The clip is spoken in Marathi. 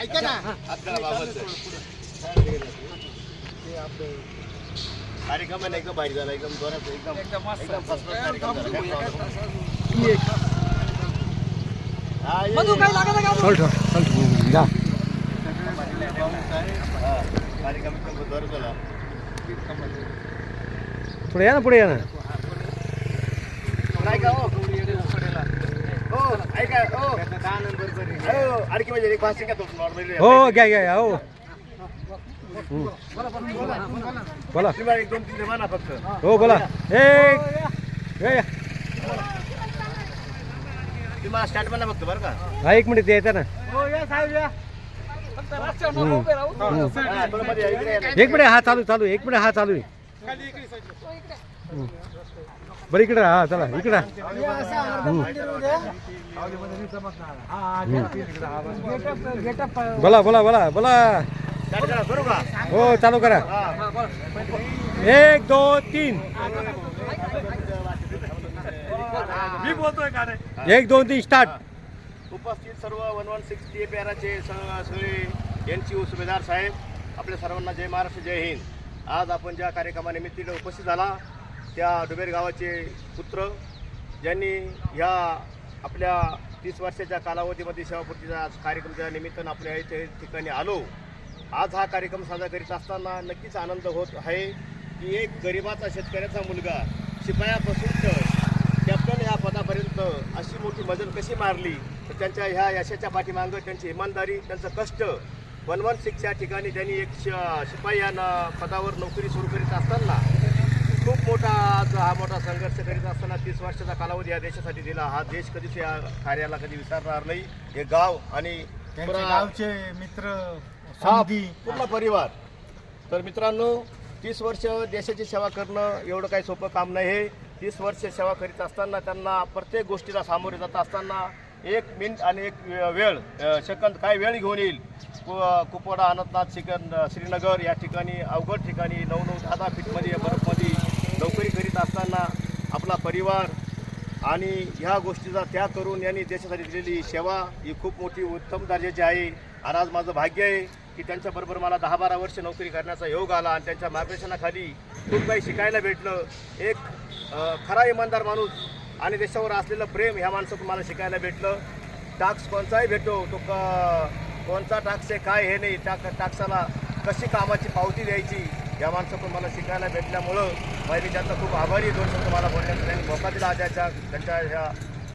ऐका ना कार्यक्रम आहे एकदम बाहेर झाला एकदम जोरात एकदम फर्स्ट क्लास कार्यक्रम कार्यक्रम एकदम जोरात झाला पुढे या ना पुढे या ना काय का हो ऐका हो 10 नंबर आणखी म्हणजे एक भाषिक का तो नॉर्मली हो घ्या घ्या हो बोला तुम्हाला एक दोन तीन जमाना फक्त हो बोला एक तुम्हाला स्टार्ट मला बघतो बरं का हा 1 मिनिट येतं ना हो या साहेब या एक मिनिट हा चालू 1 मिनिट हा चालू आहे बरं इकडे हा चला इकडे बोला बोला बोला बोला करू का हो चालू करा 1 2 3 मी बोलतोय का रे 1 2 3 स्टार्ट उपस्थित सर्व 1160 पेराचे सगळे यांची सुभेदार साहेब आपल्या सर्वांना जय महाराष्ट्र जय हिंद आज आपण ज्या कार्यक्रमानिमित्ताने उपस्थित झाला त्या डुबेर गावाचे पुत्र ज्यांनी ह्या आपल्या 30 वर्षाच्या कालावधीमध्ये सेवापूर्तीच्या कार्यक्रमाच्या निमित्तानं आपल्या इथे ठिकाणी आलो आज हा कार्यक्रम साजरा करीत असताना नक्कीच आनंद होत आहे की एक गरिबाचा शेतकऱ्याचा मुलगा शिपायापासून तर कॅप्टन ह्या पदापर्यंत अशी मोठी मजल कशी मारली तर त्यांच्या ह्या यशाच्या पाठीमागं त्यांची इमानदारी त्यांचं कष्ट 116 या ठिकाणी त्यांनी एक शिपाई या पदावर नोकरी सुरू करीत असताना खूप मोठा आज हा मोठा संघर्ष करीत असताना 30 वर्षाचा कालावधी या देशासाठी दिला हा देश कधीच या कार्याला कधी विसरणार नाही हे गाव आणि गावचे मित्र पूर्ण परिवार तर मित्रांनो 30 वर्ष देशाची सेवा करणं एवढं काही सोपं काम नाही हे 30 वर्ष सेवा करीत असताना त्यांना प्रत्येक गोष्टीला सामोरे जात असताना 1 मिनिट आणि 1 वेळ सेकंद काय वेळ घेऊन येईल कुपवाडा अनंतनाथ श्रीनगर या ठिकाणी अवघड ठिकाणी 9-10 फीटमध्ये बर्फमध्ये नोकरी करीत असताना आपला परिवार आणि ह्या गोष्टीचा त्याग करून यांनी देशासाठी दिलेली सेवा ही खूप मोठी उत्तम दर्जाची आहे आणि आज माझं भाग्य आहे की त्यांच्याबरोबर मला 10-12 वर्ष नोकरी करण्याचा योग आला आणि त्यांच्या मार्गदर्शनाखाली खूप काही शिकायला भेटलं एक खरा इमानदार माणूस आणि देशावर असलेलं प्रेम ह्या माणसातून मला शिकायला भेटलं टाक्स कोणताही भेटतो तो कोणता टाक्स आहे काय हे नाही टाक्साला कशी कामाची पावती द्यायची या माणसातून मला शिकायला भेटल्यामुळं मी त्यांचा खूप आभारी 2 शब्द मला बोलण्याचा त्यांनी मोका दिला त्यांच्या ह्या